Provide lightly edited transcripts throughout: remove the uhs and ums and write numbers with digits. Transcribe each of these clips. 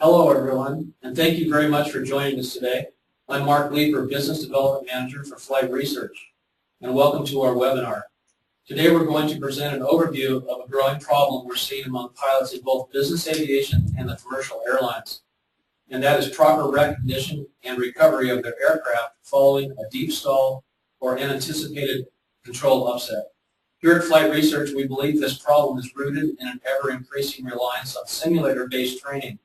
Hello, everyone, and thank you very much for joining us today. I'm Mark Leeper, Business Development Manager for Flight Research, and welcome to our webinar. Today we're going to present an overview of a growing problem we're seeing among pilots in both business aviation and the commercial airlines, and that is proper recognition and recovery of their aircraft following a deep stall or unanticipated control upset. Here at Flight Research, we believe this problem is rooted in an ever-increasing reliance on simulator-based training,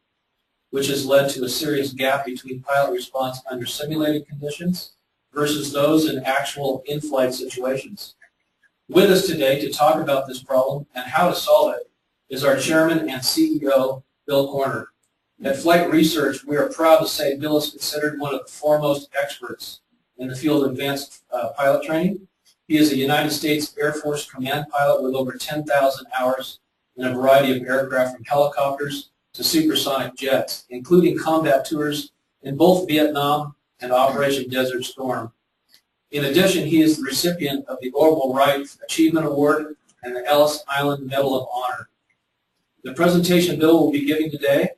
which has led to a serious gap between pilot response under simulated conditions versus those in actual in-flight situations. With us today to talk about this problem and how to solve it is our Chairman and CEO, Bill Corner. At Flight Research, we are proud to say Bill is considered one of the foremost experts in the field of advanced pilot training. He is a United States Air Force command pilot with over 10,000 hours in a variety of aircraft, from helicopters to supersonic jets, including combat tours in both Vietnam and Operation Desert Storm. In addition, he is the recipient of the Orville Wright Achievement Award and the Ellis Island Medal of Honor. The presentation Bill will be giving today,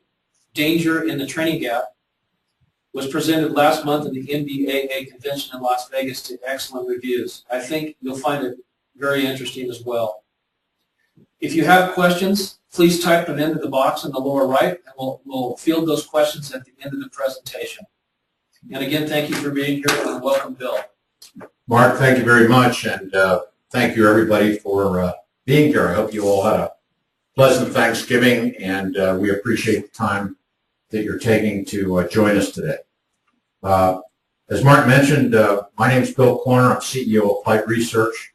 Danger in the Training Gap, was presented last month at the NBAA convention in Las Vegas to excellent reviews. I think you'll find it very interesting as well. If you have questions, please type them into the box in the lower right, and we'll field those questions at the end of the presentation. And again, thank you for being here, and welcome, Bill. Mark, thank you very much, and thank you, everybody, for being here. I hope you all had a pleasant Thanksgiving, and we appreciate the time that you're taking to join us today. As Mark mentioned, my name is Bill Corner. I'm CEO of Flight Research,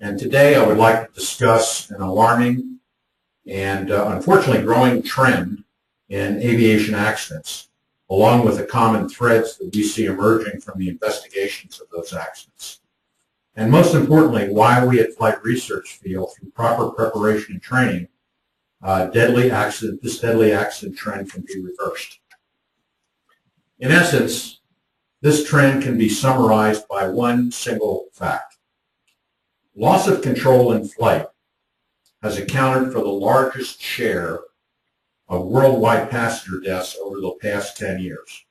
and today I would like to discuss an alarming and unfortunately growing trend in aviation accidents, along with the common threads that we see emerging from the investigations of those accidents. And most importantly, why we at Flight Research feel through proper preparation and training, this deadly accident trend can be reversed. In essence, this trend can be summarized by one single fact. Loss of control in flight has accounted for the largest share of worldwide passenger deaths over the past 10 years.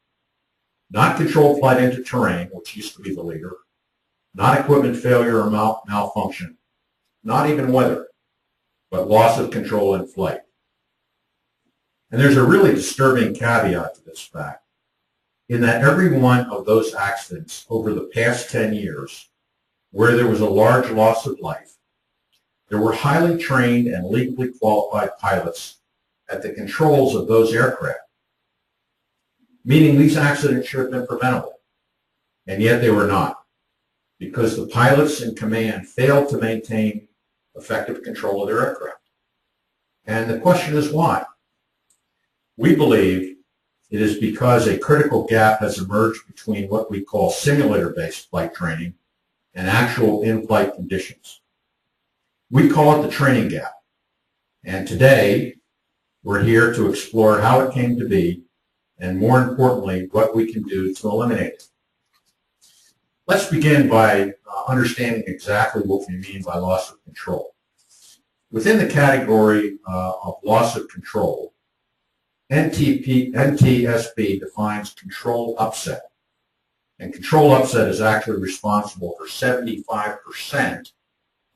Not controlled flight into terrain, which used to be the leader, not equipment failure or malfunction, not even weather, but loss of control in flight. And there's a really disturbing caveat to this fact, in that every one of those accidents over the past 10 years where there was a large loss of life, there were highly trained and legally qualified pilots at the controls of those aircraft, meaning these accidents should have been preventable, and yet they were not, because the pilots in command failed to maintain effective control of their aircraft. And the question is why? We believe it is because a critical gap has emerged between what we call simulator-based flight training and actual in-flight conditions. We call it the training gap, and today we're here to explore how it came to be, and more importantly, what we can do to eliminate it. Let's begin by understanding exactly what we mean by loss of control. Within the category of loss of control, NTSB defines control upset, and control upset is actually responsible for 75%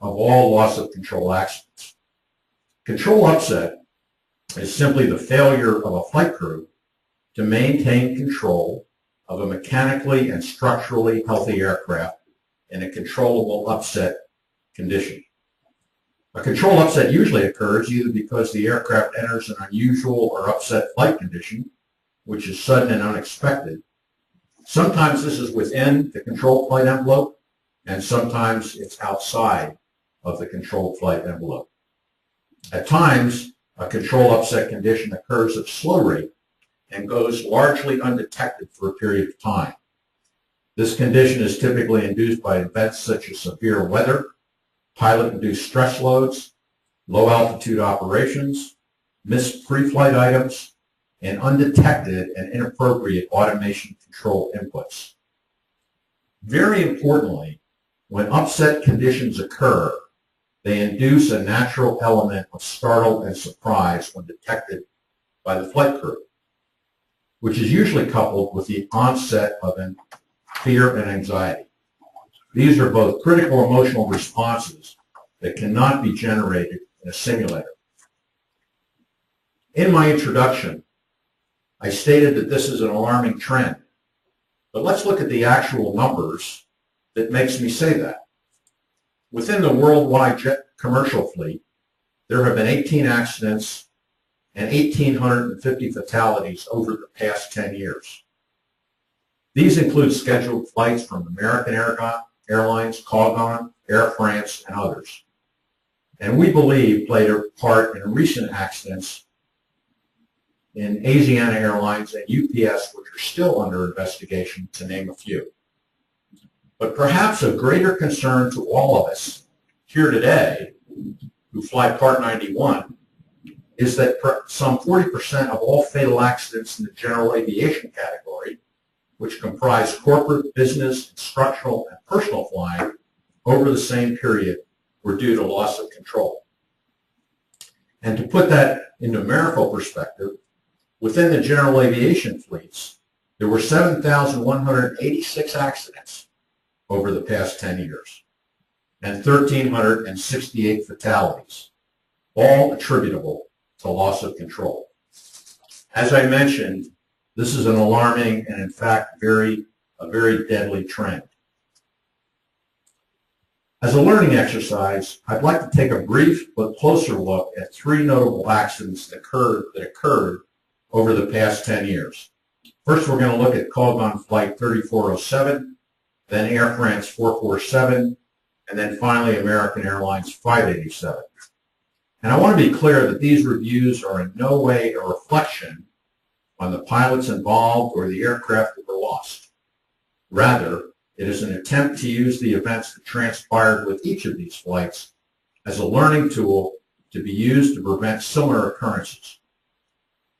of all loss of control accidents. Control upset is simply the failure of a flight crew to maintain control of a mechanically and structurally healthy aircraft in a controllable upset condition. A control upset usually occurs either because the aircraft enters an unusual or upset flight condition, which is sudden and unexpected. Sometimes this is within the controlled flight envelope, and sometimes it's outside of the controlled flight envelope. At times, a control upset condition occurs at slow rate and goes largely undetected for a period of time. This condition is typically induced by events such as severe weather, pilot-induced stress loads, low-altitude operations, missed pre-flight items, and undetected and inappropriate automation control inputs. Very importantly, when upset conditions occur, they induce a natural element of startle and surprise when detected by the flight crew. which is usually coupled with the onset of fear and anxiety. These are both critical emotional responses that cannot be generated in a simulator. In my introduction, I stated that this is an alarming trend, but let's look at the actual numbers that makes me say that. Within the worldwide jet commercial fleet, there have been 18 accidents and 1,850 fatalities over the past 10 years. These include scheduled flights from American Airlines, KLM, Air France, and others. And we believe played a part in recent accidents in Asiana Airlines and UPS, which are still under investigation, to name a few. But perhaps of greater concern to all of us here today who fly Part 91 is that some 40% of all fatal accidents in the general aviation category, which comprise corporate, business, instructional, and personal flying over the same period, were due to loss of control. And to put that in numerical perspective, within the general aviation fleets, there were 7,186 accidents over the past 10 years and 1,368 fatalities, all attributable to loss of control. As I mentioned, this is an alarming and in fact a very deadly trend. As a learning exercise, I'd like to take a brief but closer look at 3 notable accidents that occurred over the past 10 years. First, we're going to look at KLM Flight 3407, then Air France 447, and then finally American Airlines 587. And I want to be clear that these reviews are in no way a reflection on the pilots involved or the aircraft that were lost. Rather, it is an attempt to use the events that transpired with each of these flights as a learning tool to be used to prevent similar occurrences.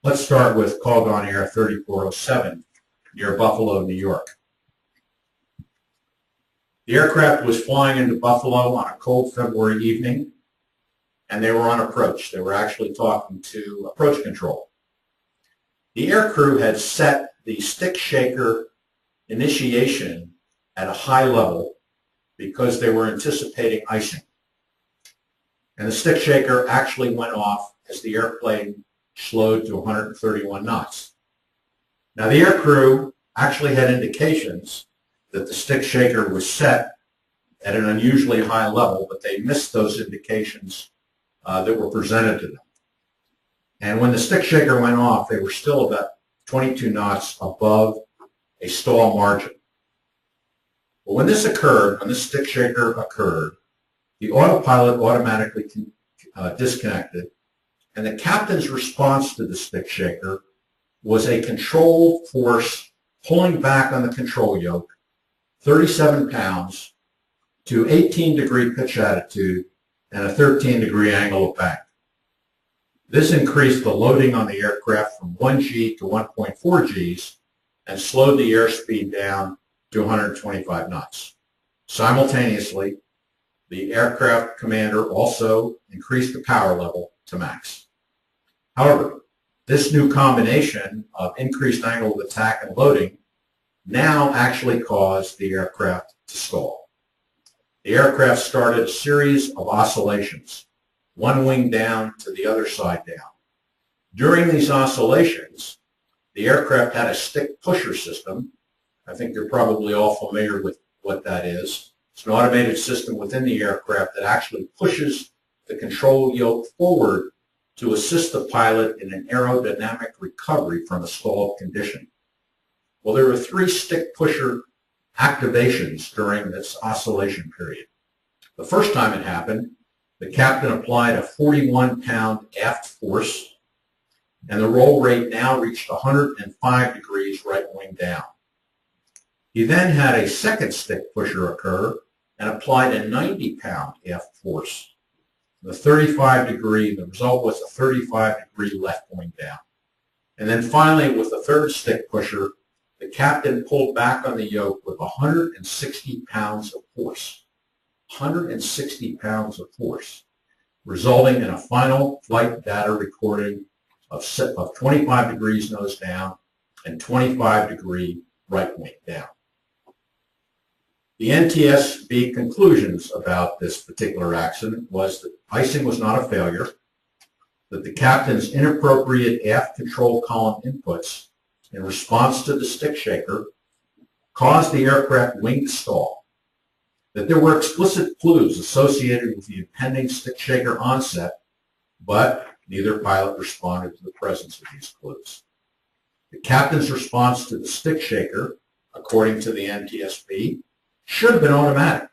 Let's start with KLM Air 3407 near Buffalo, New York. The aircraft was flying into Buffalo on a cold February evening, and they were on approach. They were actually talking to approach control. The aircrew had set the stick shaker initiation at a high level because they were anticipating icing. And the stick shaker actually went off as the airplane slowed to 131 knots. Now the aircrew actually had indications that the stick shaker was set at an unusually high level, but they missed those indications that were presented to them. And when the stick shaker went off, they were still about 22 knots above a stall margin. Well, when this occurred, when this stick shaker occurred, the autopilot automatically disconnected, and the captain's response to the stick shaker was a control force pulling back on the control yoke 37 pounds to 18-degree pitch attitude and a 13-degree angle of bank. This increased the loading on the aircraft from 1 G to 1.4 Gs and slowed the airspeed down to 125 knots. Simultaneously, the aircraft commander also increased the power level to max. However, this new combination of increased angle of attack and loading now actually caused the aircraft to stall. The aircraft started a series of oscillations, one wing down to the other side down. During these oscillations, the aircraft had a stick pusher system. I think you're probably all familiar with what that is. It's an automated system within the aircraft that actually pushes the control yoke forward to assist the pilot in an aerodynamic recovery from a stalled condition. Well, there were 3 stick pusher activations during this oscillation period. The first time it happened, the captain applied a 41-pound aft force, and the roll rate now reached 105 degrees right wing down. He then had a second stick pusher occur and applied a 90-pound aft force. The result was a 35-degree left wing down. And then finally, with the third stick pusher, the captain pulled back on the yoke with 160 pounds of force. 160 pounds of force, resulting in a final flight data recording of 25 degrees nose down and 25-degree right wing down. The NTSB conclusions about this particular accident was that icing was not a failure, that the captain's inappropriate aft control column inputs in response to the stick shaker caused the aircraft wing to stall, that there were explicit clues associated with the impending stick shaker onset, but neither pilot responded to the presence of these clues. The captain's response to the stick shaker, according to the NTSB, should have been automatic,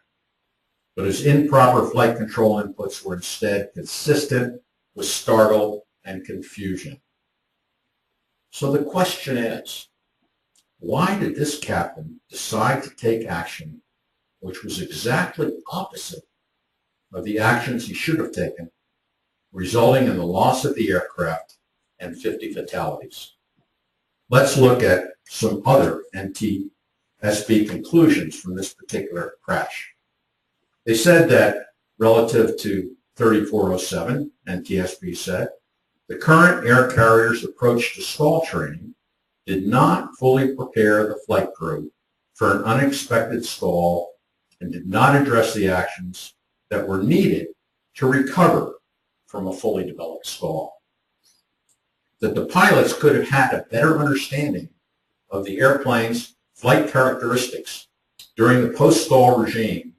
but his improper flight control inputs were instead consistent with startle and confusion. So the question is, why did this captain decide to take action which was exactly opposite of the actions he should have taken, resulting in the loss of the aircraft and 50 fatalities? Let's look at some other NTSB conclusions from this particular crash. They said that relative to 3407, NTSB said, the current air carrier's approach to stall training did not fully prepare the flight crew for an unexpected stall and did not address the actions that were needed to recover from a fully developed stall. That the pilots could have had a better understanding of the airplane's flight characteristics during the post-stall regime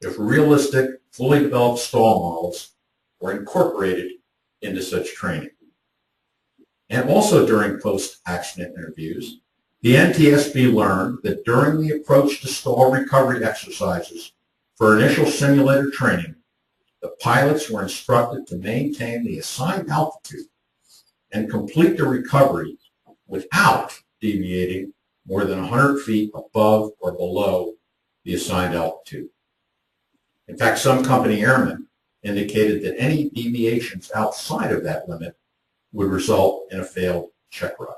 if realistic, fully developed stall models were incorporated into such training. And also during post-accident interviews, the NTSB learned that during the approach to stall recovery exercises for initial simulator training, the pilots were instructed to maintain the assigned altitude and complete the recovery without deviating more than 100 feet above or below the assigned altitude. In fact, some company airmen indicated that any deviations outside of that limit would result in a failed check ride.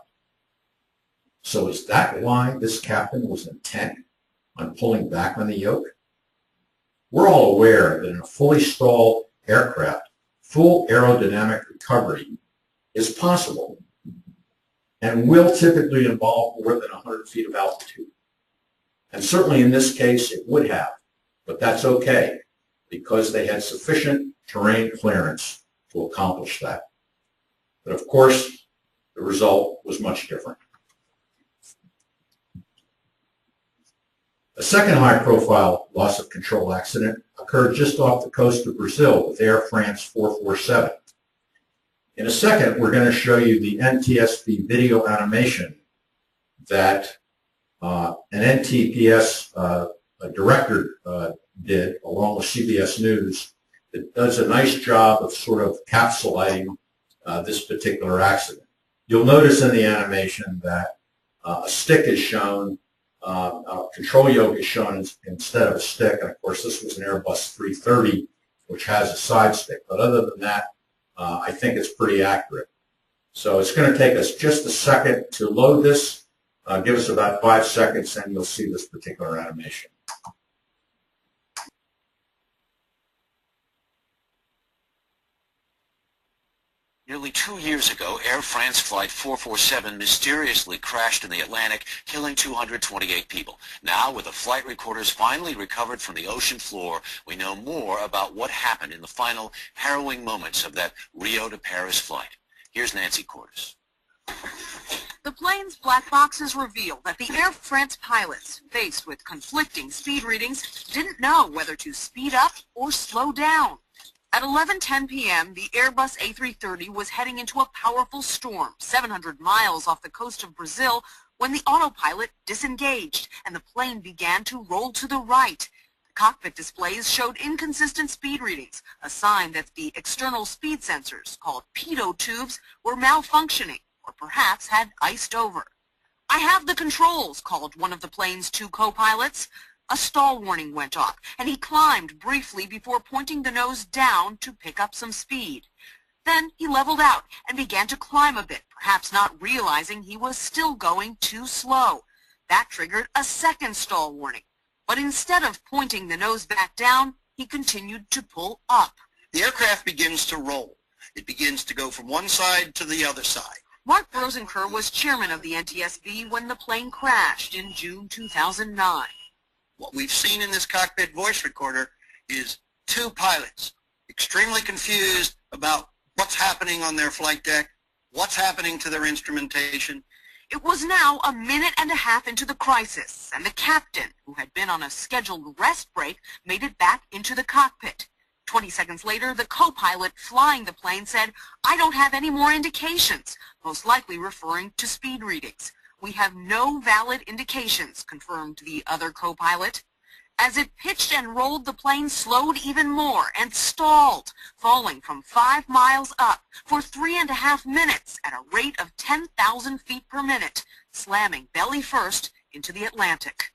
So is that why this captain was intent on pulling back on the yoke? We're all aware that in a fully stalled aircraft, full aerodynamic recovery is possible and will typically involve more than 100 feet of altitude. And certainly in this case, it would have, but that's okay because they had sufficient terrain clearance to accomplish that. But of course, the result was much different. A second high-profile loss of control accident occurred just off the coast of Brazil with Air France 447. In a second, we're going to show you the NTSB video animation that an NTPS director did along with CBS News that does a nice job of sort of encapsulating this particular accident. You'll notice in the animation that a stick is shown, a control yoke is shown instead of a stick, and of course this was an Airbus 330 which has a side stick, but other than that, I think it's pretty accurate. So it's going to take us just a second to load this. Give us about 5 seconds and you'll see this particular animation. Nearly 2 years ago, Air France Flight 447 mysteriously crashed in the Atlantic, killing 228 people. Now, with the flight recorders finally recovered from the ocean floor, we know more about what happened in the final harrowing moments of that Rio to Paris flight. Here's Nancy Cordes. The plane's black boxes reveal that the Air France pilots, faced with conflicting speed readings, didn't know whether to speed up or slow down. At 11:10 p.m., the Airbus A330 was heading into a powerful storm 700 miles off the coast of Brazil when the autopilot disengaged and the plane began to roll to the right. The cockpit displays showed inconsistent speed readings, a sign that the external speed sensors, called pitot tubes, were malfunctioning or perhaps had iced over. "I have the controls," called one of the plane's two co-pilots. A stall warning went off, and he climbed briefly before pointing the nose down to pick up some speed. Then he leveled out and began to climb a bit, perhaps not realizing he was still going too slow. That triggered a second stall warning. But instead of pointing the nose back down, he continued to pull up. The aircraft begins to roll. It begins to go from one side to the other side. Mark Rosenker was chairman of the NTSB when the plane crashed in June 2009. What we've seen in this cockpit voice recorder is two pilots extremely confused about what's happening on their flight deck, what's happening to their instrumentation. It was now a minute and a half into the crisis, and the captain, who had been on a scheduled rest break, made it back into the cockpit. 20 seconds later, the co-pilot flying the plane said, "I don't have any more indications," most likely referring to speed readings. "We have no valid indications," confirmed the other co-pilot. As it pitched and rolled, the plane slowed even more and stalled, falling from 5 miles up for 3.5 minutes at a rate of 10,000 feet per minute, slamming belly first into the Atlantic.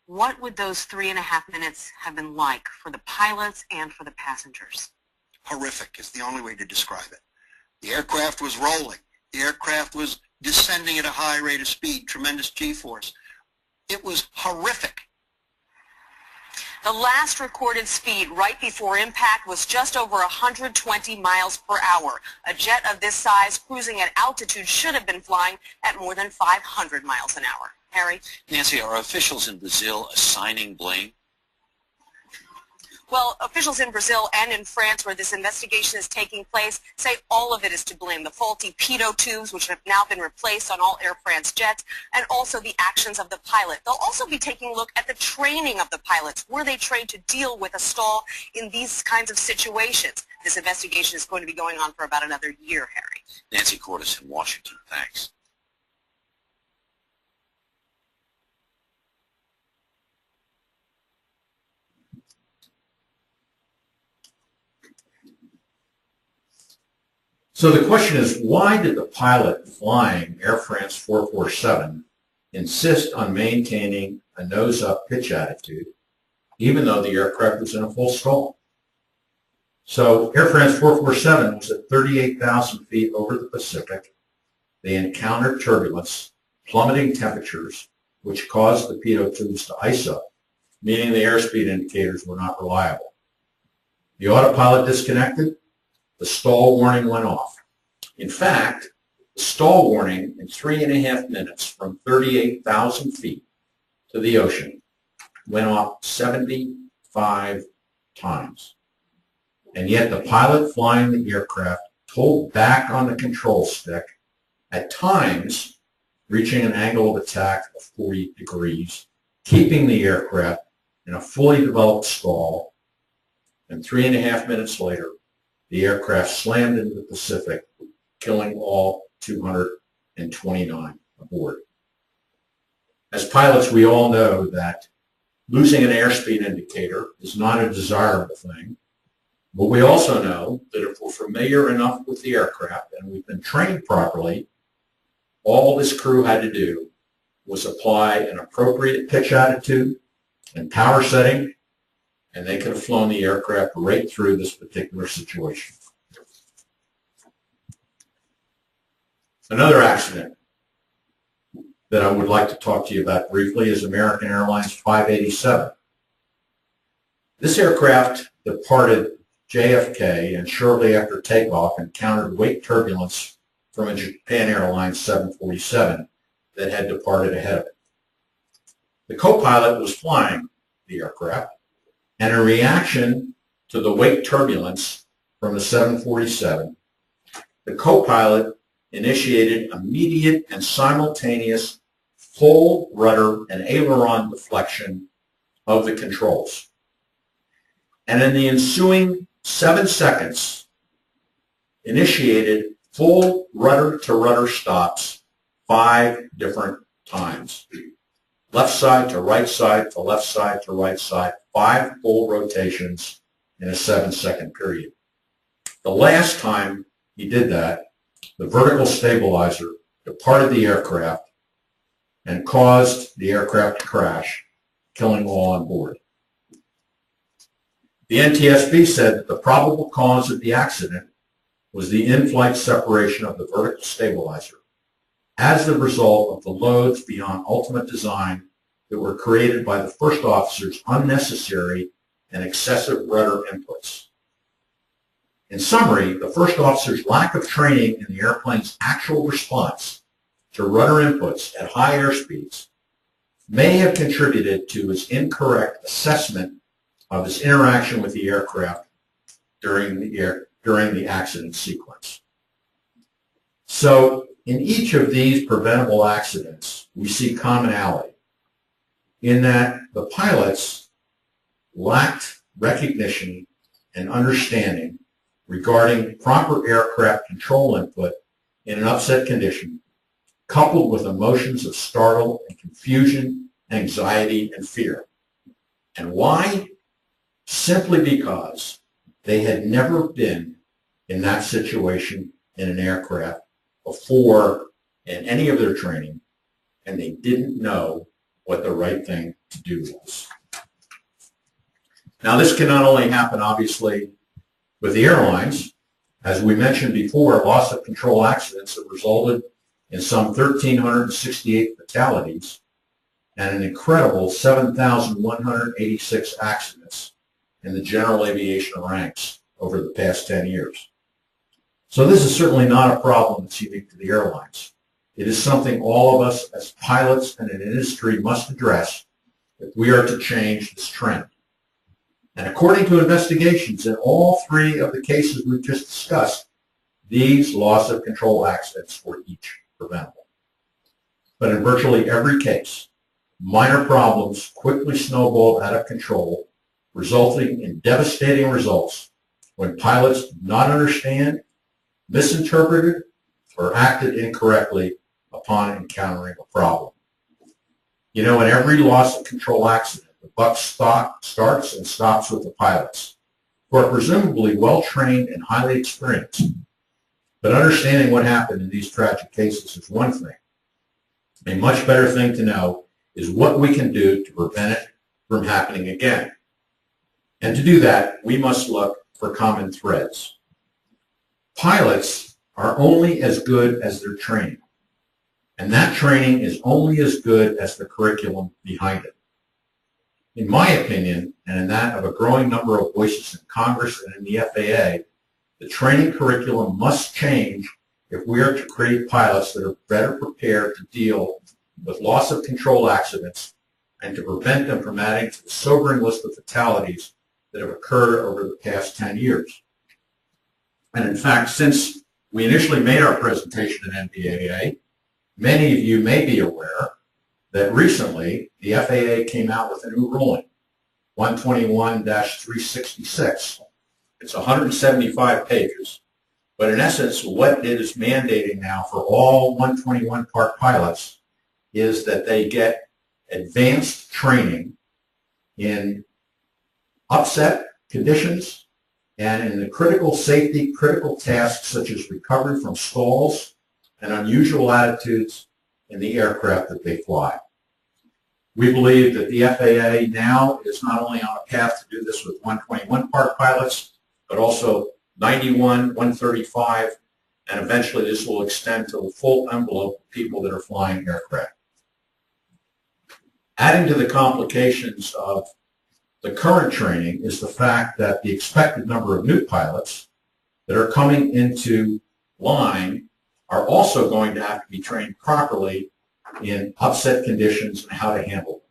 What would those 3.5 minutes have been like for the pilots and for the passengers? Horrific is the only way to describe it. The aircraft was rolling. The aircraft was descending at a high rate of speed, tremendous G-force. It was horrific. The last recorded speed right before impact was just over 120 miles per hour. A jet of this size cruising at altitude should have been flying at more than 500 miles an hour. Harry? Nancy, are officials in Brazil assigning blame? Well, officials in Brazil and in France, where this investigation is taking place, say all of it is to blame. The faulty pitot tubes, which have now been replaced on all Air France jets, and also the actions of the pilot. They'll also be taking a look at the training of the pilots. Were they trained to deal with a stall in these kinds of situations? This investigation is going to be going on for about another year, Harry. Nancy Cordes in Washington. Thanks. So the question is, why did the pilot flying Air France 447 insist on maintaining a nose-up pitch attitude, even though the aircraft was in a full stall? So Air France 447 was at 38,000 feet over the Pacific. They encountered turbulence, plummeting temperatures, which caused the pitot tubes to ice up, meaning the airspeed indicators were not reliable. The autopilot disconnected. The stall warning went off. In fact, the stall warning in 3.5 minutes from 38,000 feet to the ocean went off 75 times. And yet the pilot flying the aircraft pulled back on the control stick, at times reaching an angle of attack of 40 degrees, keeping the aircraft in a fully developed stall, and 3.5 minutes later, the aircraft slammed into the Pacific, killing all 229 aboard. As pilots, we all know that losing an airspeed indicator is not a desirable thing, but we also know that if we're familiar enough with the aircraft and we've been trained properly, all this crew had to do was apply an appropriate pitch attitude and power setting, and they could have flown the aircraft right through this particular situation. Another accident that I would like to talk to you about briefly is American Airlines 587. This aircraft departed JFK and shortly after takeoff encountered wake turbulence from a Japan Airlines 747 that had departed ahead of it. The co-pilot was flying the aircraft, and in reaction to the wake turbulence from the 747, the co-pilot initiated immediate and simultaneous full rudder and aileron deflection of the controls. And in the ensuing 7 seconds, initiated full rudder-to-rudder stops 5 different times. Left side to right side to left side to right side, 5 full rotations in a 7-second period. The last time he did that, the vertical stabilizer departed the aircraft and caused the aircraft to crash, killing all on board. The NTSB said that the probable cause of the accident was the in-flight separation of the vertical stabilizer as the result of the loads beyond ultimate design that were created by the first officer's unnecessary and excessive rudder inputs. In summary, the first officer's lack of training in the airplane's actual response to rudder inputs at high airspeeds may have contributed to his incorrect assessment of his interaction with the aircraft during the accident sequence. So, in each of these preventable accidents, we see commonality in that the pilots lacked recognition and understanding regarding proper aircraft control input in an upset condition, coupled with emotions of startle and confusion, anxiety, and fear. And why? Simply because they had never been in that situation in an aircraft before in any of their training, and they didn't know what the right thing to do was. Now, this can not only happen, obviously, with the airlines. As we mentioned before, loss of control accidents have resulted in some 1,368 fatalities and an incredible 7,186 accidents in the general aviation ranks over the past 10 years. So this is certainly not a problem that's unique to the airlines. It is something all of us as pilots and an industry must address if we are to change this trend. And according to investigations in all three of the cases we've just discussed, these loss of control accidents were each preventable. But in virtually every case, minor problems quickly snowballed out of control, resulting in devastating results when pilots did not understand, misinterpreted, or acted incorrectly upon encountering a problem. You know, in every loss of control accident, the buck starts and stops with the pilots, who are presumably well-trained and highly experienced. But understanding what happened in these tragic cases is one thing. A much better thing to know is what we can do to prevent it from happening again. And to do that, we must look for common threads. Pilots are only as good as their training, and that training is only as good as the curriculum behind it. In my opinion, and in that of a growing number of voices in Congress and in the FAA, the training curriculum must change if we are to create pilots that are better prepared to deal with loss of control accidents and to prevent them from adding to the sobering list of fatalities that have occurred over the past 10 years. And in fact, since we initially made our presentation at NBAA, many of you may be aware that recently the FAA came out with a new ruling, 121-366. It's 175 pages, but in essence what it is mandating now for all 121 Part pilots is that they get advanced training in upset conditions and in the critical safety, critical tasks such as recovery from stalls and unusual attitudes in the aircraft that they fly. We believe that the FAA now is not only on a path to do this with 121 Part pilots, but also 91, 135, and eventually this will extend to the full envelope of people that are flying aircraft. Adding to the complications of the current training is the fact that the expected number of new pilots that are coming into line are also going to have to be trained properly in upset conditions and how to handle them.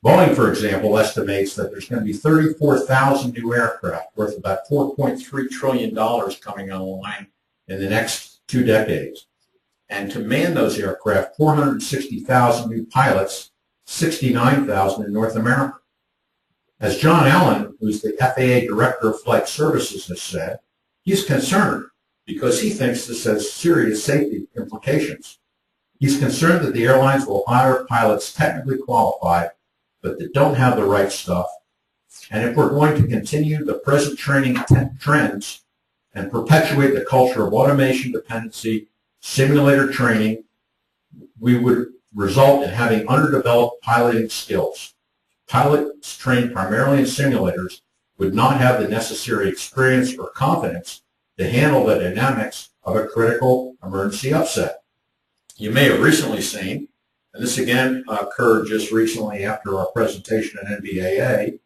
Boeing, for example, estimates that there's going to be 34,000 new aircraft worth about $4.3 trillion coming online in the next 2 decades. And to man those aircraft, 460,000 new pilots, 69,000 in North America. As John Allen, who's the FAA Director of Flight Services, has said, he's concerned because he thinks this has serious safety implications. He's concerned that the airlines will hire pilots technically qualified but that don't have the right stuff. And if we're going to continue the present training trends and perpetuate the culture of automation dependency, simulator training, we would result in having underdeveloped piloting skills. Pilots trained primarily in simulators would not have the necessary experience or confidence to handle the dynamics of a critical emergency upset. You may have recently seen, and this again occurred just recently after our presentation at NBAA,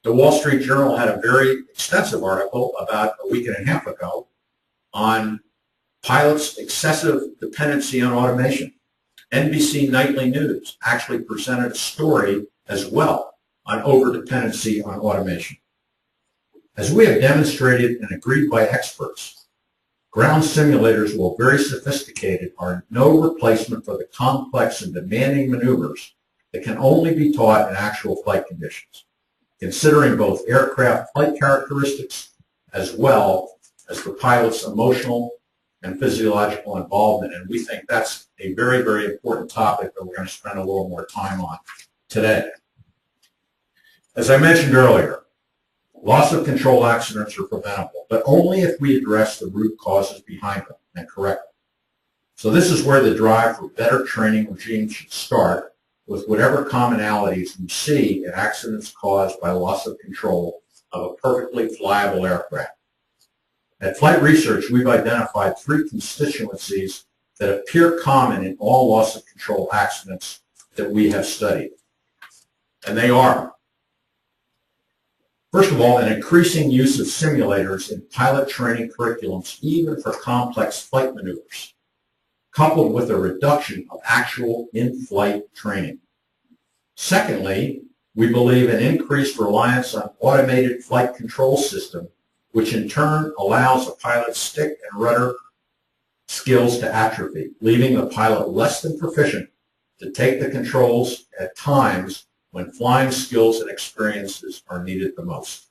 The Wall Street Journal had a very extensive article about a week and a half ago on pilots' excessive dependency on automation. NBC Nightly News actually presented a story as well on overdependency on automation. As we have demonstrated and agreed by experts, ground simulators, while very sophisticated, are no replacement for the complex and demanding maneuvers that can only be taught in actual flight conditions, considering both aircraft flight characteristics as well as the pilot's emotional and physiological involvement. And we think that's a very, very important topic that we're going to spend a little more time on today. As I mentioned earlier, loss of control accidents are preventable, but only if we address the root causes behind them and correct them. So this is where the drive for better training regimes should start, with whatever commonalities we see in accidents caused by loss of control of a perfectly flyable aircraft. At Flight Research, we've identified 3 constituencies that appear common in all loss of control accidents that we have studied. And they are, first of all, an increasing use of simulators in pilot training curriculums, even for complex flight maneuvers, coupled with a reduction of actual in-flight training. Secondly, we believe an increased reliance on automated flight control system, which in turn allows a pilot's stick and rudder skills to atrophy, leaving the pilot less than proficient to take the controls at times when flying skills and experiences are needed the most.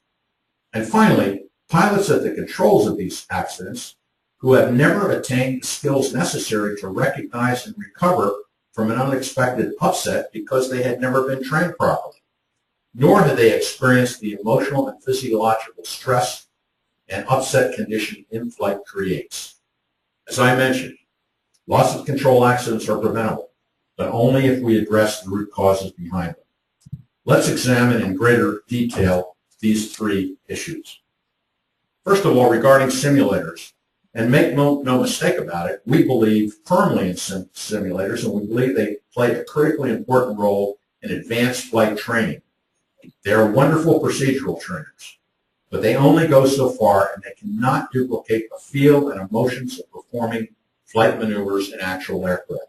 And finally, pilots at the controls of these accidents who have never attained the skills necessary to recognize and recover from an unexpected upset because they had never been trained properly, nor had they experienced the emotional and physiological stress and upset condition in-flight creates. As I mentioned, loss of control accidents are preventable, but only if we address the root causes behind them. Let's examine in greater detail these 3 issues. First of all, regarding simulators, and make no mistake about it, we believe firmly in simulators, and we believe they play a critically important role in advanced flight training. They are wonderful procedural trainers, but they only go so far, and they cannot duplicate the feel and emotions of performing flight maneuvers in actual aircraft.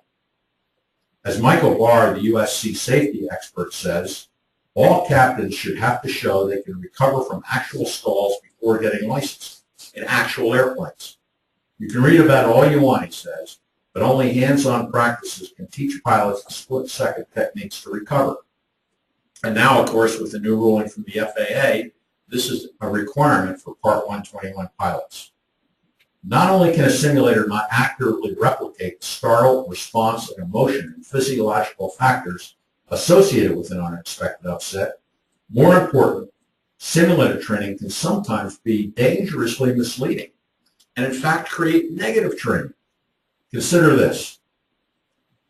As Michael Barr, the USC safety expert, says, all captains should have to show they can recover from actual stalls before getting licensed in actual airplanes. You can read about it all you want, he says, but only hands-on practices can teach pilots the split-second techniques to recover. And now, of course, with the new ruling from the FAA, this is a requirement for Part 121 pilots. Not only can a simulator not accurately replicate the startle, response, and emotion and physiological factors associated with an unexpected upset, more important, simulator training can sometimes be dangerously misleading and, in fact, create negative training. Consider this.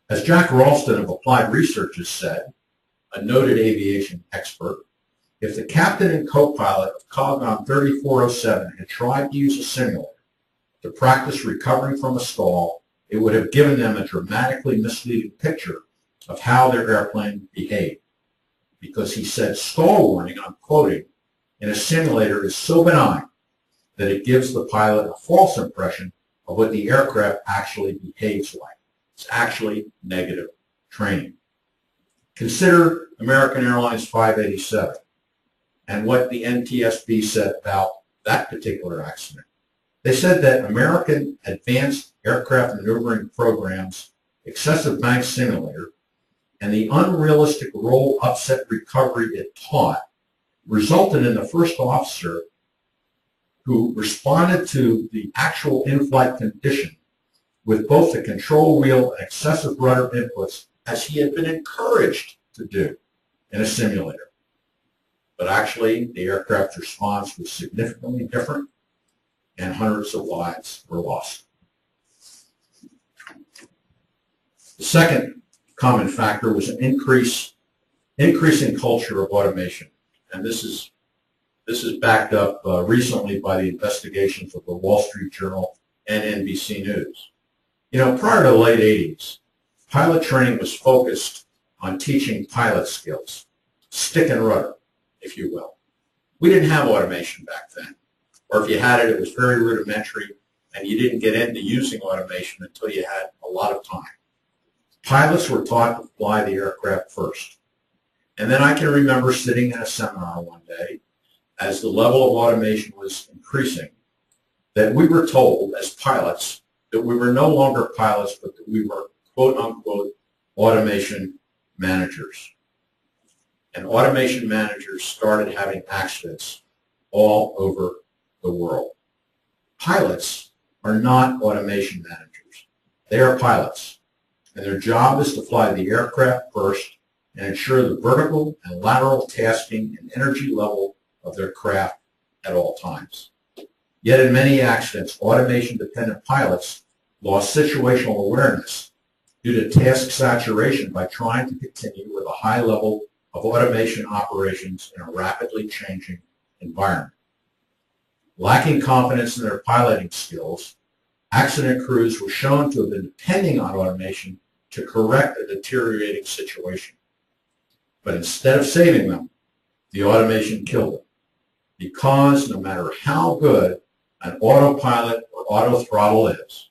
As Jack Ralston of Applied Research has said, a noted aviation expert, if the captain and co-pilot of Calgon 3407 had tried to use a simulator to practice recovering from a stall, it would have given them a dramatically misleading picture of how their airplane behaved. Because he said stall warning, I'm quoting, in a simulator is so benign that it gives the pilot a false impression of what the aircraft actually behaves like. It's actually negative training. Consider American Airlines 587 and what the NTSB said about that particular accident. They said that American Advanced Aircraft Maneuvering Program's excessive bank simulator and the unrealistic roll upset recovery it taught resulted in the first officer who responded to the actual in-flight condition with both the control wheel and excessive rudder inputs as he had been encouraged to do in a simulator. But actually, the aircraft's response was significantly different, and hundreds of lives were lost. The second common factor was an increasing culture of automation, and this is backed up recently by the investigations of the Wall Street Journal and NBC News. You know, prior to the late 80s, pilot training was focused on teaching pilot skills, stick and rudder, if you will. We didn't have automation back then, or if you had it, it was very rudimentary, and you didn't get into using automation until you had a lot of time. Pilots were taught to fly the aircraft first. And then I can remember sitting in a seminar one day as the level of automation was increasing, that we were told as pilots that we were no longer pilots, but that we were quote-unquote automation managers. And automation managers started having accidents all over the world. Pilots are not automation managers. They are pilots, and their job is to fly the aircraft first and ensure the vertical and lateral tasking and energy level of their craft at all times. Yet in many accidents, automation-dependent pilots lost situational awareness due to task saturation by trying to continue with a high level of automation operations in a rapidly changing environment. Lacking confidence in their piloting skills, accident crews were shown to have been depending on automation to correct a deteriorating situation. But instead of saving them, the automation killed them, because no matter how good an autopilot or autothrottle is,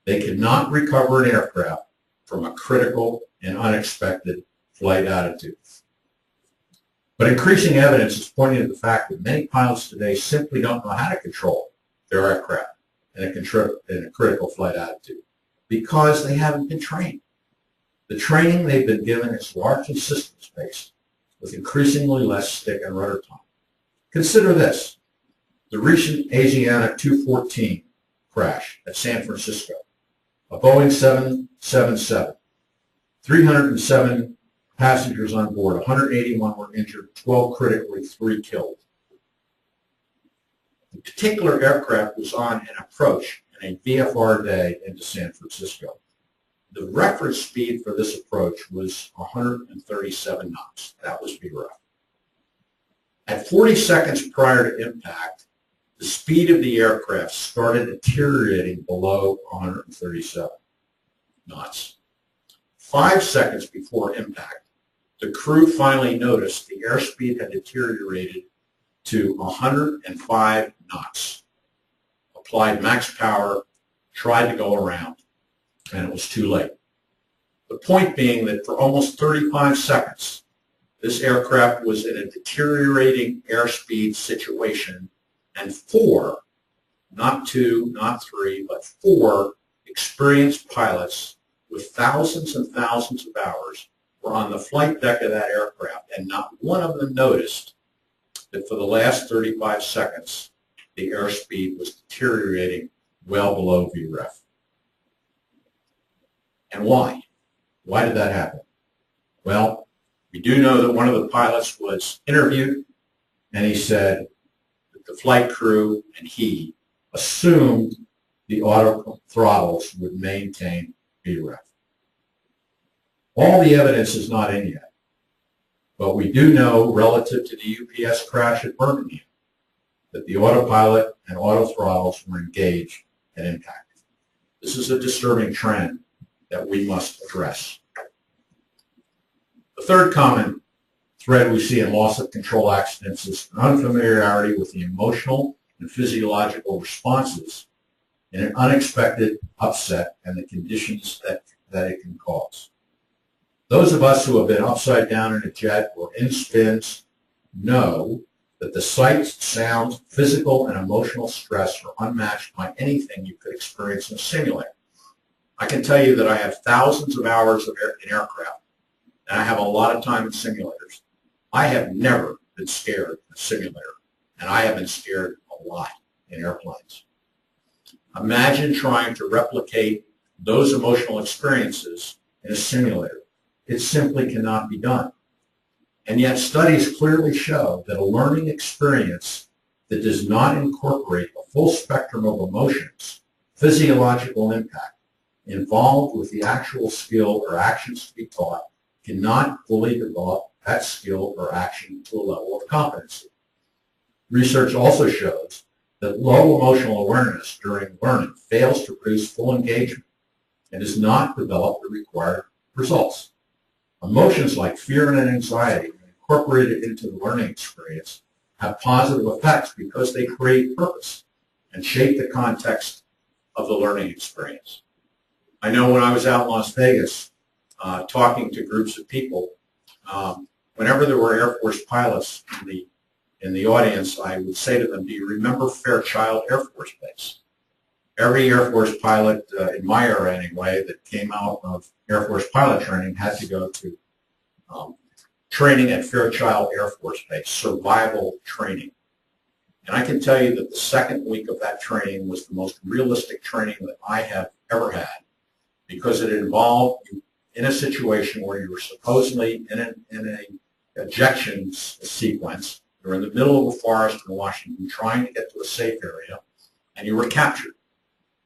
they cannot recover an aircraft from a critical and unexpected flight attitude. But increasing evidence is pointing to the fact that many pilots today simply don't know how to control their aircraft in a critical flight attitude because they haven't been trained. The training they've been given is largely systems-based, with increasingly less stick and rudder time. Consider this: the recent Asiana 214 crash at San Francisco, a Boeing 777, 307 passengers on board, 181 were injured, 12 critically, 3 killed. The particular aircraft was on an approach in a VFR day into San Francisco. The reference speed for this approach was 137 knots. That was VREF. At 40 seconds prior to impact, the speed of the aircraft started deteriorating below 137 knots. 5 seconds before impact, the crew finally noticed the airspeed had deteriorated to 105 knots. Applied max power, tried to go around, and it was too late. The point being that for almost 35 seconds, this aircraft was in a deteriorating airspeed situation, and 4, not 2, not 3, but 4 experienced pilots with thousands and thousands of hours were on the flight deck of that aircraft, and not one of them noticed that for the last 35 seconds, the airspeed was deteriorating well below VREF. And why? Why did that happen? Well, we do know that one of the pilots was interviewed, and he said that the flight crew and he assumed the auto throttles would maintain VREF. All the evidence is not in yet, but we do know relative to the UPS crash at Birmingham that the autopilot and auto throttles were engaged at impact. This is a disturbing trend that we must address. The third common thread we see in loss of control accidents is an unfamiliarity with the emotional and physiological responses in an unexpected upset and the conditions that it can cause. Those of us who have been upside down in a jet or in spins know that the sights, sounds, physical, and emotional stress are unmatched by anything you could experience in a simulator. I can tell you that I have thousands of hours in aircraft, and I have a lot of time in simulators. I have never been scared in a simulator, and I have been scared a lot in airplanes. Imagine trying to replicate those emotional experiences in a simulator. It simply cannot be done. And yet studies clearly show that a learning experience that does not incorporate a full spectrum of emotions, physiological impact, involved with the actual skill or actions to be taught cannot fully develop that skill or action to a level of competency. Research also shows that low emotional awareness during learning fails to produce full engagement and does not develop the required results. Emotions like fear and anxiety, when incorporated into the learning experience, have positive effects because they create purpose and shape the context of the learning experience. I know when I was out in Las Vegas talking to groups of people, whenever there were Air Force pilots in the audience, I would say to them, do you remember Fairchild Air Force Base? Every Air Force pilot, in my era anyway, that came out of Air Force pilot training had to go to training at Fairchild Air Force Base, survival training. And I can tell you that the second week of that training was the most realistic training that I have ever had, because it involved you in a situation where you were supposedly in an ejection sequence. You were in the middle of a forest in Washington trying to get to a safe area, and you were captured.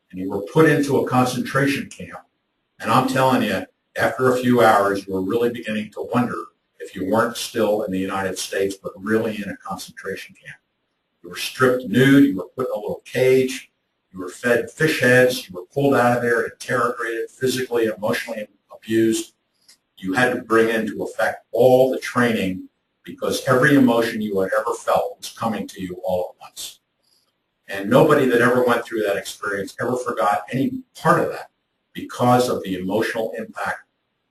And you were put into a concentration camp. And I'm telling you, after a few hours, you were really beginning to wonder if you weren't still in the United States, but really in a concentration camp. You were stripped nude, you were put in a little cage, you were fed fish heads, you were pulled out of there, interrogated, physically, emotionally abused. You had to bring into effect all the training because every emotion you had ever felt was coming to you all at once. And nobody that ever went through that experience ever forgot any part of that because of the emotional impact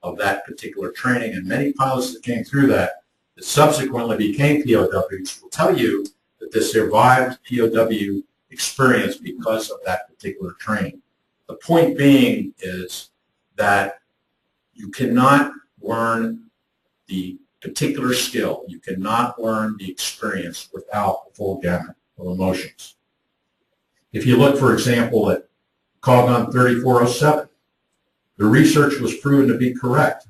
of that particular training. And many pilots that came through that subsequently became POWs will tell you that they survived POW experience because of that particular training. The point being is that you cannot learn the particular skill, you cannot learn the experience without the full gamut of emotions. If you look, for example, at COGON 3407, the research was proven to be correct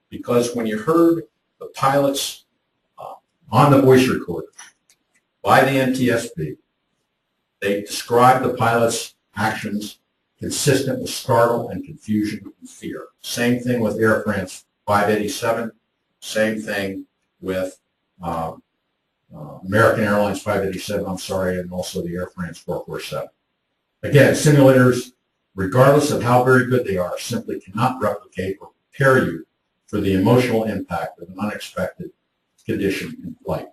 because when you heard the pilots on the voice recorder by the NTSB, they described the pilots' actions consistent with startle and confusion and fear. Same thing with Air France 587, same thing with American Airlines 587, and also the Air France 447. Again, simulators, regardless of how very good they are, simply cannot replicate or prepare you for the emotional impact of an unexpected condition in flight.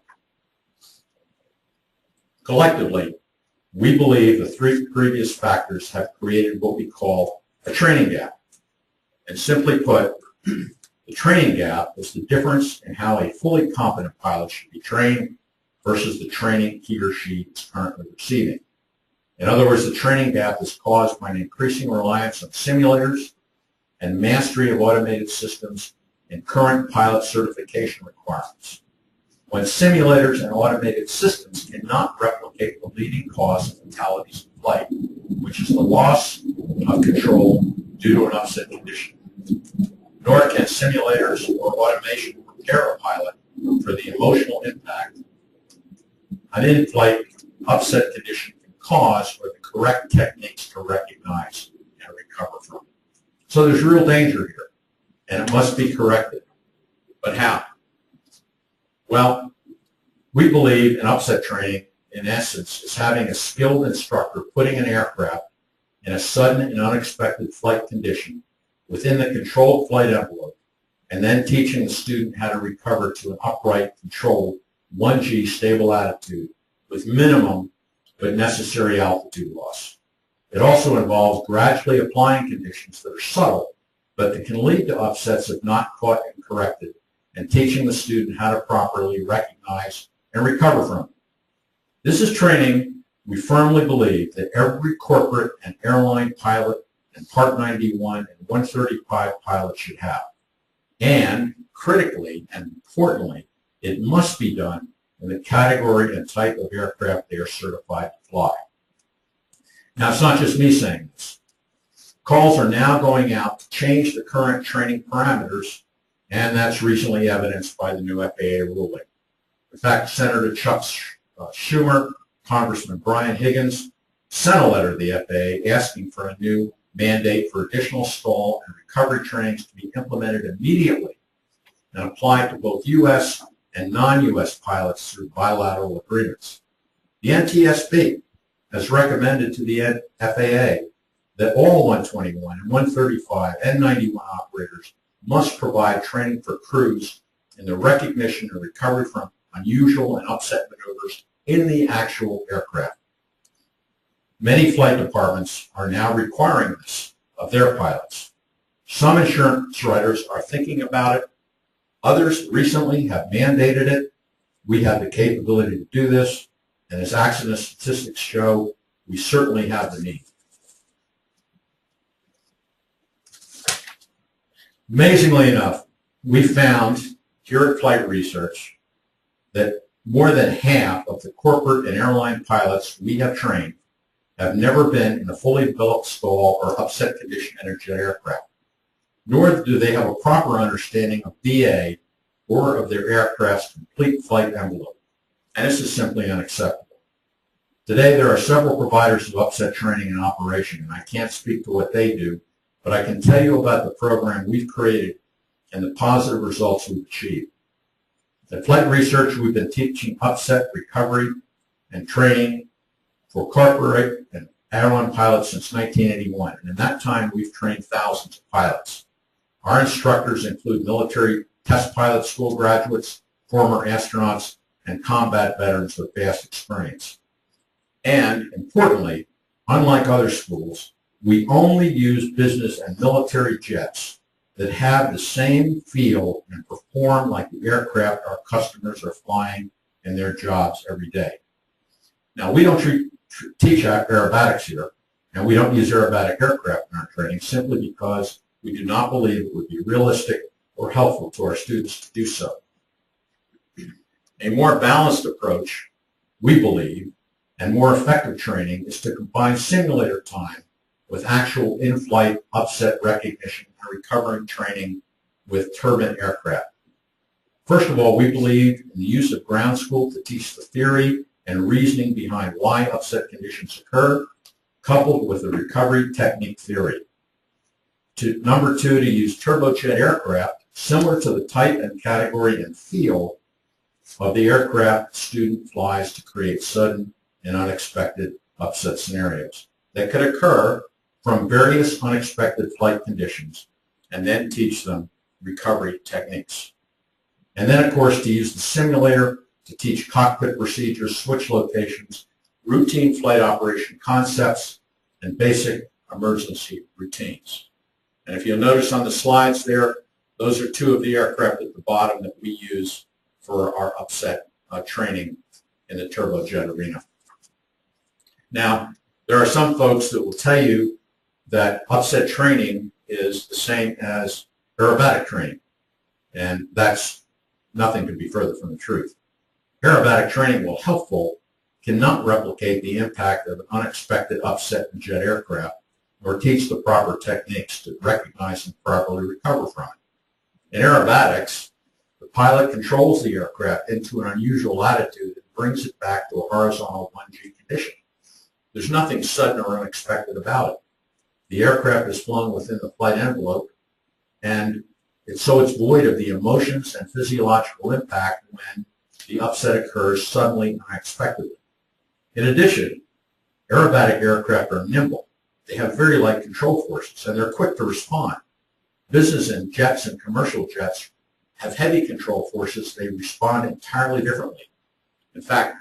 Collectively, we believe the three previous factors have created what we call a training gap. And simply put, the training gap is the difference in how a fully competent pilot should be trained versus the training he or she is currently receiving. In other words, the training gap is caused by an increasing reliance on simulators and mastery of automated systems and current pilot certification requirements. When simulators and automated systems cannot replicate the leading cause of fatalities in flight, which is the loss of control due to an upset condition. Nor can simulators or automation prepare a pilot for the emotional impact an in-flight upset condition can cause or the correct techniques to recognize and recover from. So there's real danger here, and it must be corrected. But how? Well, we believe in upset training, in essence, is having a skilled instructor putting an aircraft in a sudden and unexpected flight condition within the controlled flight envelope, and then teaching the student how to recover to an upright, controlled, 1G stable attitude with minimum but necessary altitude loss. It also involves gradually applying conditions that are subtle, but that can lead to upsets if not caught and corrected, and teaching the student how to properly recognize and recover from it. This is training we firmly believe that every corporate and airline pilot and Part 91 and 135 pilot should have. And critically and importantly, it must be done in the category and type of aircraft they are certified to fly. Now, it's not just me saying this. Calls are now going out to change the current training parameters, and that's recently evidenced by the new FAA ruling. In fact, Senator Chuck Schumer, Congressman Brian Higgins sent a letter to the FAA asking for a new mandate for additional stall and recovery trainings to be implemented immediately and applied to both U.S. and non-U.S. pilots through bilateral agreements. The NTSB has recommended to the FAA that all 121 and 135 and 91 operators must provide training for crews in the recognition and recovery from unusual and upset maneuvers in the actual aircraft. Many flight departments are now requiring this of their pilots. Some insurance writers are thinking about it. Others recently have mandated it. We have the capability to do this, and as accident statistics show, we certainly have the need. Amazingly enough, we found here at Flight Research that more than half of the corporate and airline pilots we have trained have never been in a fully developed stall or upset condition in a jet aircraft, nor do they have a proper understanding of BA or of their aircraft's complete flight envelope, and this is simply unacceptable. Today, there are several providers of upset training and operation, and I can't speak to what they do, but I can tell you about the program we've created and the positive results we've achieved. At Flight Research, we've been teaching upset recovery and training for corporate and airline pilots since 1981, and in that time, we've trained thousands of pilots. Our instructors include military test pilot school graduates, former astronauts, and combat veterans with vast experience. And, importantly, unlike other schools, we only use business and military jets that have the same feel and perform like the aircraft our customers are flying in their jobs every day. Now, we don't teach aerobatics here, and we don't use aerobatic aircraft in our training simply because we do not believe it would be realistic or helpful to our students to do so. A more balanced approach, we believe, and more effective training is to combine simulator time with actual in-flight upset recognition and recovery training with turbine aircraft. First of all, we believe in the use of ground school to teach the theory and reasoning behind why upset conditions occur, coupled with the recovery technique theory. Number two, to use turbojet aircraft similar to the type and category and feel of the aircraft the student flies to create sudden and unexpected upset scenarios that could occur from various unexpected flight conditions, and then teach them recovery techniques. And then, of course, to use the simulator to teach cockpit procedures, switch locations, routine flight operation concepts, and basic emergency routines. And if you'll notice on the slides there, those are two of the aircraft at the bottom that we use for our upset training in the turbojet arena. Now, there are some folks that will tell you that upset training is the same as aerobatic training, and that's nothing could be further from the truth. Aerobatic training, while helpful, cannot replicate the impact of an unexpected upset in jet aircraft or teach the proper techniques to recognize and properly recover from it. In aerobatics, the pilot controls the aircraft into an unusual attitude and brings it back to a horizontal 1G condition. There's nothing sudden or unexpected about it. The aircraft is flown within the flight envelope, and it's void of the emotions and physiological impact when the upset occurs suddenly and unexpectedly. In addition, aerobatic aircraft are nimble. They have very light control forces, and they're quick to respond. Business and jets and commercial jets have heavy control forces. They respond entirely differently. In fact,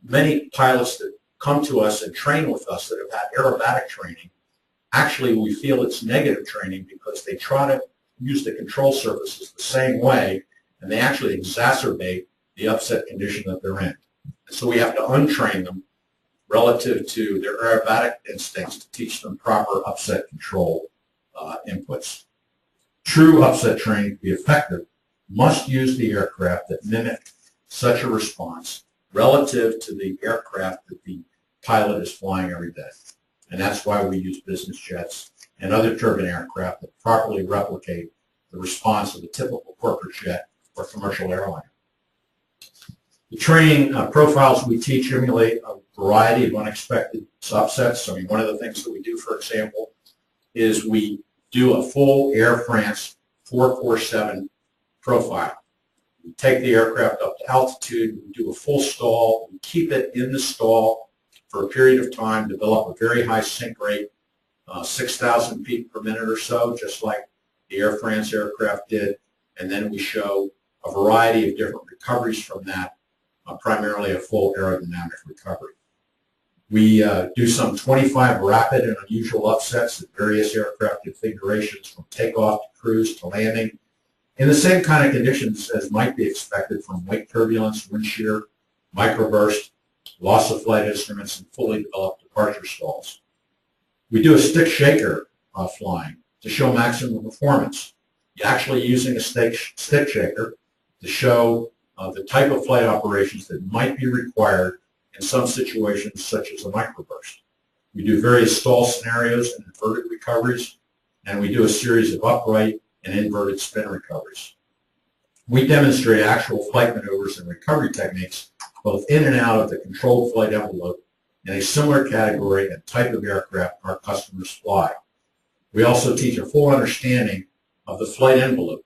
many pilots that come to us and train with us that have had aerobatic training, actually we feel it's negative training because they try to use the control surfaces the same way, and they actually exacerbate the upset condition that they're in. So we have to untrain them relative to their aerobatic instincts to teach them proper upset control inputs. True upset training to be effective must use the aircraft that mimic such a response relative to the aircraft that the pilot is flying every day. And that's why we use business jets and other turbine aircraft that properly replicate the response of a typical corporate jet or commercial airline. The training profiles we teach emulate a variety of unexpected upsets. I mean, one of the things that we do, for example, is we do a full Air France 447 profile. We take the aircraft up to altitude, we do a full stall, we keep it in the stall for a period of time, develop a very high sink rate, 6,000 feet per minute or so, just like the Air France aircraft did, and then we show a variety of different recoveries from that primarily a full aerodynamic recovery. We do some 25 rapid and unusual upsets at various aircraft configurations from takeoff to cruise to landing in the same kind of conditions as might be expected from wake turbulence, wind shear, microburst, loss of flight instruments, and fully developed departure stalls. We do a stick shaker flying to show maximum performance. You're actually using a stick shaker to show the type of flight operations that might be required in some situations such as a microburst. We do various stall scenarios and inverted recoveries, and we do a series of upright and inverted spin recoveries. We demonstrate actual flight maneuvers and recovery techniques both in and out of the controlled flight envelope in a similar category and type of aircraft our customers fly. We also teach a full understanding of the flight envelope.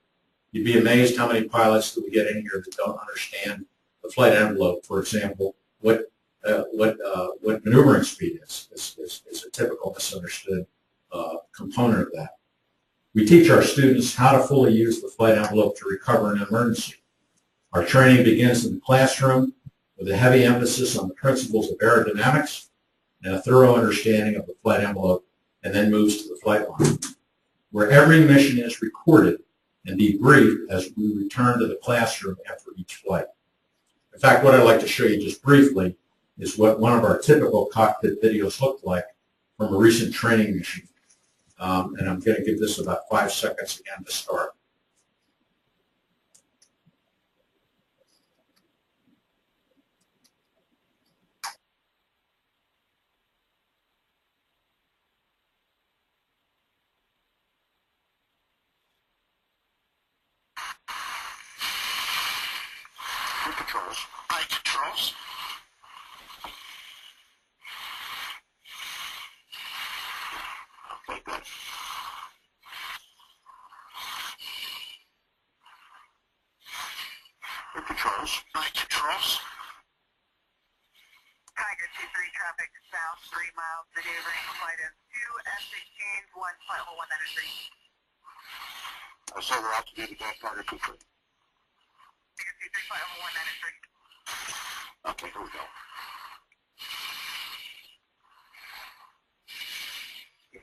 You'd be amazed how many pilots that we get in here that don't understand the flight envelope. For example, what maneuvering speed is a typical misunderstood component of that. We teach our students how to fully use the flight envelope to recover in an emergency. Our training begins in the classroom with a heavy emphasis on the principles of aerodynamics and a thorough understanding of the flight envelope, and then moves to the flight line, where every mission is recorded and debriefed as we return to the classroom after each flight. In fact, what I'd like to show you just briefly is what one of our typical cockpit videos looked like from a recent training mission. And I'm going to give this about 5 seconds again to start. Controls. Flight controls. Okay, good. Air controls. Flight controls. Tiger 23 traffic south 3 miles, maneuvering flight of 2 F-16, 1 flight level 193. I say we're out to do the Dash Tiger 23. Tiger 23 flight level 193. Okay, here we go.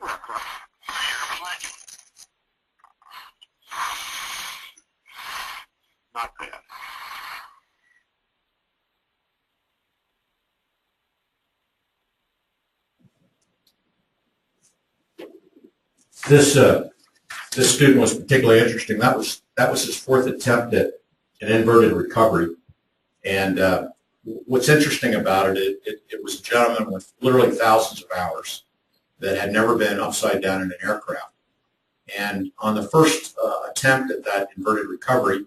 Aircraft. Not bad. This student was particularly interesting. That was his 4th attempt at an inverted recovery. And what's interesting about it, it was a gentleman with literally thousands of hours that had never been upside down in an aircraft. And on the first attempt at that inverted recovery,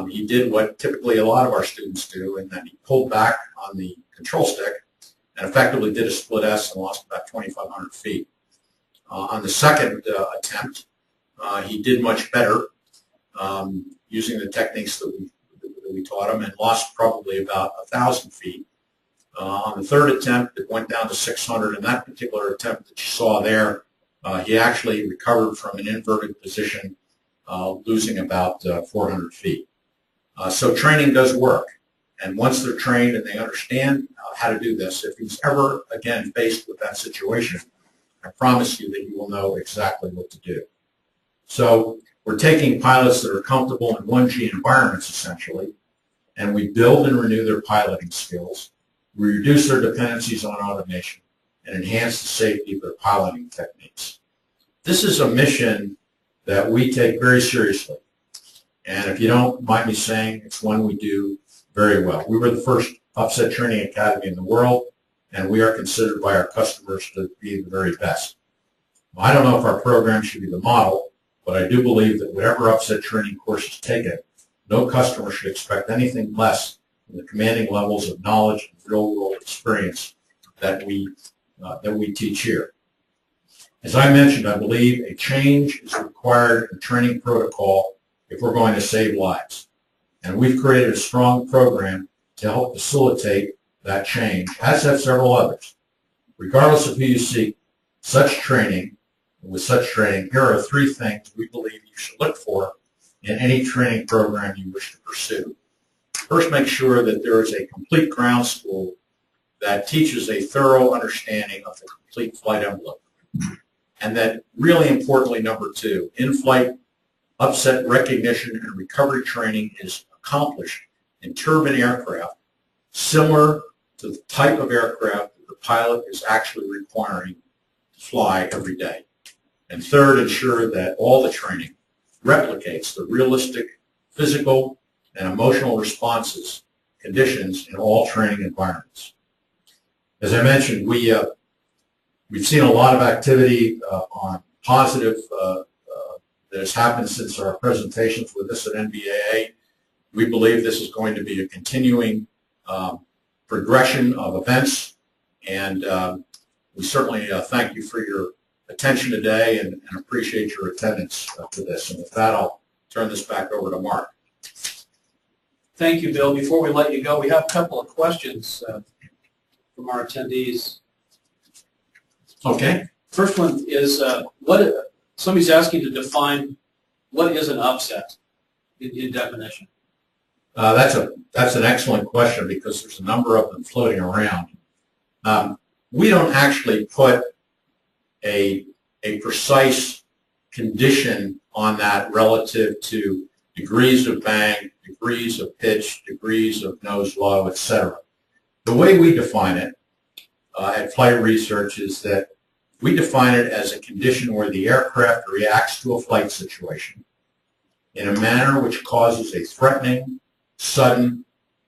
he did what typically a lot of our students do, in that he pulled back on the control stick and effectively did a split S and lost about 2,500 feet. On the second attempt, he did much better using the techniques that we taught him, and lost probably about 1,000 feet. On the third attempt, it went down to 600. In that particular attempt that you saw there, he actually recovered from an inverted position, losing about 400 feet. So training does work. And once they're trained and they understand how to do this, if he's ever again faced with that situation, I promise you that he will know exactly what to do. So we're taking pilots that are comfortable in 1G environments, essentially, and we build and renew their piloting skills. We reduce their dependencies on automation and enhance the safety of their piloting techniques. This is a mission that we take very seriously. And if you don't mind me saying, it's one we do very well. We were the first upset training academy in the world, and we are considered by our customers to be the very best. Well, I don't know if our program should be the model, but I do believe that whatever upset training course is taken, no customer should expect anything less than the commanding levels of knowledge and real-world experience that we teach here. As I mentioned, I believe a change is required in training protocol if we're going to save lives. And we've created a strong program to help facilitate that change, as have several others. Regardless of who you seek such training, with such training, here are 3 things we believe you should look for in any training program you wish to pursue. first make sure that there is a complete ground school that teaches a thorough understanding of the complete flight envelope. And that, really importantly, number two, in-flight upset recognition and recovery training is accomplished in turbine aircraft similar to the type of aircraft that the pilot is actually requiring to fly every day. And third, ensure that all the training replicates the realistic physical and emotional conditions in all training environments. As I mentioned, we've seen a lot of activity on positive that has happened since our presentations with this at NBAA. We believe this is going to be a continuing progression of events, and we certainly thank you for your attention today and appreciate your attendance to this. And with that, I'll turn this back over to Mark. Thank you, Bill. Before we let you go, we have a couple of questions from our attendees. Okay. First one is, somebody's asking to define what is an upset in definition. That's an excellent question because there's a number of them floating around. We don't actually put a precise condition on that relative to degrees of bang, degrees of pitch, degrees of nose low, etc. The way we define it at Flight Research is that we define it as a condition where the aircraft reacts to a flight situation in a manner which causes a threatening, sudden,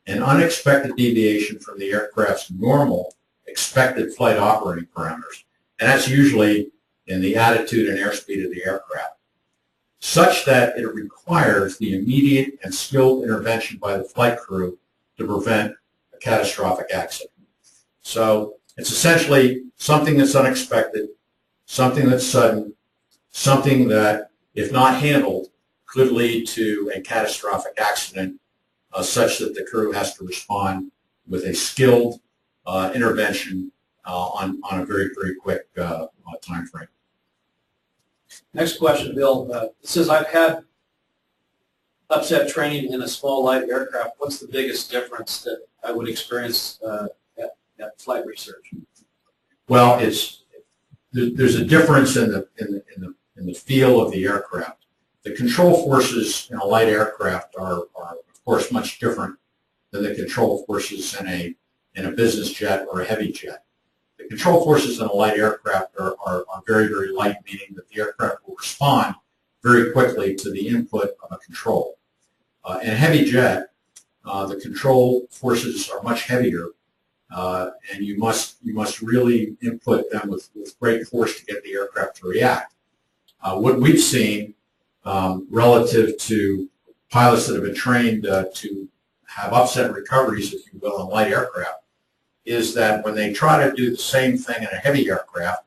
and unexpected deviation from the aircraft's normal expected flight operating parameters. And that's usually in the attitude and airspeed of the aircraft, such that it requires the immediate and skilled intervention by the flight crew to prevent a catastrophic accident. So it's essentially something that's unexpected, something that's sudden, something that, if not handled, could lead to a catastrophic accident such that the crew has to respond with a skilled intervention on a very, very quick time frame. Next question, Bill. It says, I've had upset training in a small light aircraft. What's the biggest difference that I would experience at Flight Research? Well, there's a difference in the feel of the aircraft. The control forces in a light aircraft are of course much different than the control forces in a business jet or a heavy jet. The control forces in a light aircraft are very, very light, meaning that the aircraft will respond very quickly to the input of a control. In a heavy jet, the control forces are much heavier, and you must really input them with great force to get the aircraft to react. What we've seen relative to pilots that have been trained to have upset recoveries, if you will, in light aircraft, is that when they try to do the same thing in a heavy aircraft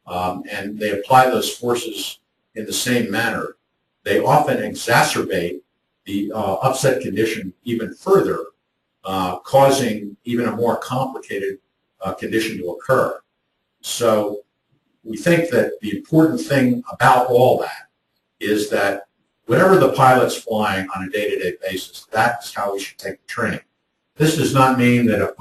and they apply those forces in the same manner, they often exacerbate the upset condition even further, causing even a more complicated condition to occur. So we think that the important thing about all that is that whatever the pilot's flying on a day-to-day basis, that's how we should take the training. This does not mean that if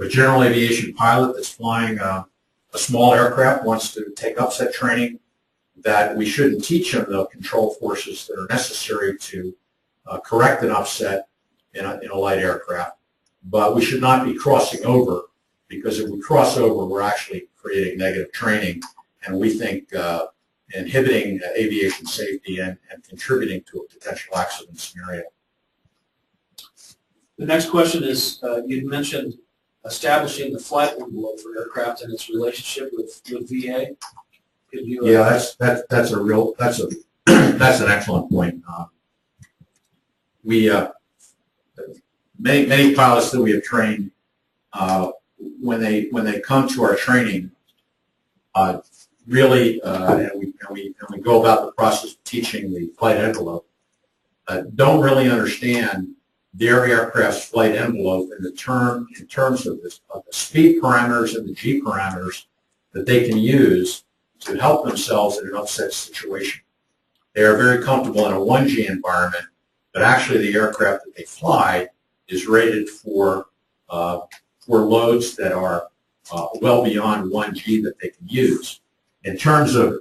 a general aviation pilot that's flying a small aircraft wants to take upset training, that we shouldn't teach him the control forces that are necessary to correct an upset in a light aircraft. But we should not be crossing over, because if we cross over, we're actually creating negative training, and we think inhibiting aviation safety and contributing to a potential accident scenario. The next question is, you mentioned establishing the flight envelope for aircraft and its relationship with VA. Could you? Yeah, that's an excellent point. Many pilots that we have trained, when they come to our training, really, and we go about the process of teaching the flight envelope, don't really understand their aircraft's flight envelope in terms of the speed parameters and the G parameters that they can use to help themselves in an upset situation. They are very comfortable in a 1G environment, but actually the aircraft that they fly is rated for loads that are well beyond 1G that they can use. In terms of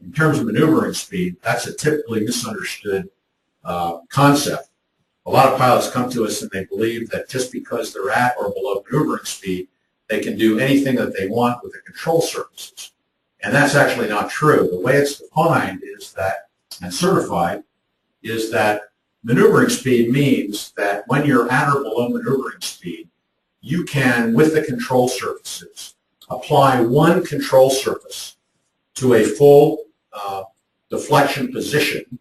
maneuvering speed, that's a typically misunderstood concept. A lot of pilots come to us and they believe that just because they're at or below maneuvering speed, they can do anything that they want with the control surfaces. And that's actually not true. The way it's defined is that, and certified, is that maneuvering speed means that when you're at or below maneuvering speed, you can, with the control surfaces, apply one control surface to a full deflection position,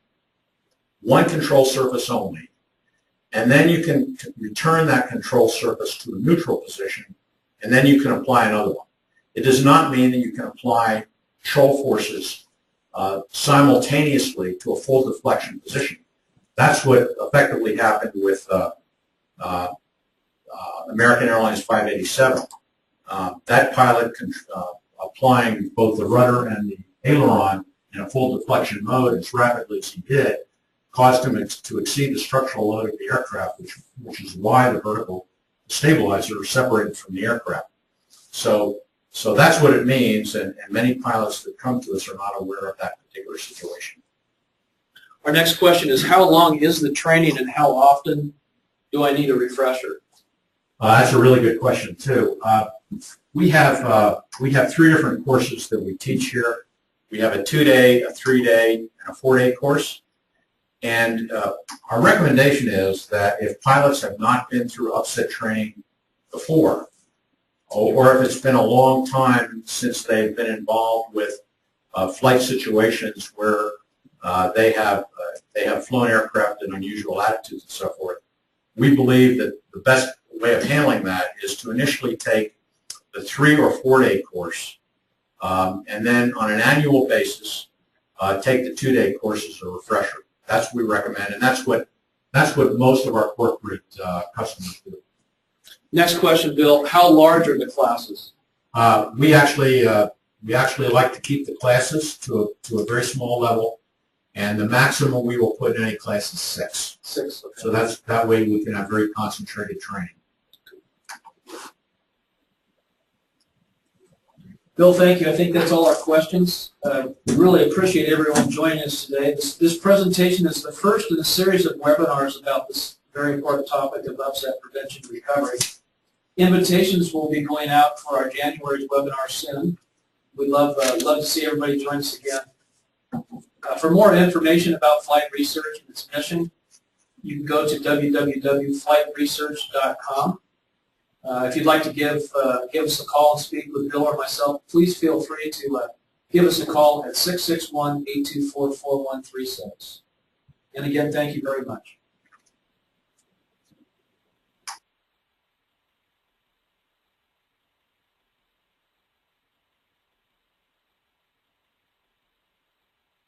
one control surface only, and then you can return that control surface to a neutral position, and then you can apply another one. It does not mean that you can apply control forces simultaneously to a full deflection position. That's what effectively happened with American Airlines 587. That pilot applying both the rudder and the aileron in a full deflection mode as rapidly as he did caused him to exceed the structural load of the aircraft, which is why the vertical stabilizer is separated from the aircraft. So that's what it means, and many pilots that come to us are not aware of that particular situation. Our next question is, how long is the training and how often do I need a refresher? That's a really good question, too. We have 3 different courses that we teach here. We have a 2-day, a 3-day, and a 4-day course. And our recommendation is that if pilots have not been through upset training before, or if it's been a long time since they've been involved with flight situations where they have flown aircraft in unusual attitudes and so forth, we believe that the best way of handling that is to initially take the 3- or 4-day course, and then on an annual basis take the 2-day course as a refresher. That's what we recommend, and that's what most of our corporate customers do. Next question, Bill. How large are the classes? We actually like to keep the classes to a very small level, and the maximum we will put in any class is 6. 6. Okay. So that way we can have very concentrated training. Bill, thank you. I think that's all our questions. We really appreciate everyone joining us today. This presentation is the first in a series of webinars about this very important topic of upset prevention recovery. Invitations will be going out for our January webinar soon. We'd love to see everybody join us again. For more information about flight research and its mission, you can go to www.flightresearch.com. If you'd like to give us a call and speak with Bill or myself, please feel free to give us a call at 661-824-4136. And again, thank you very much.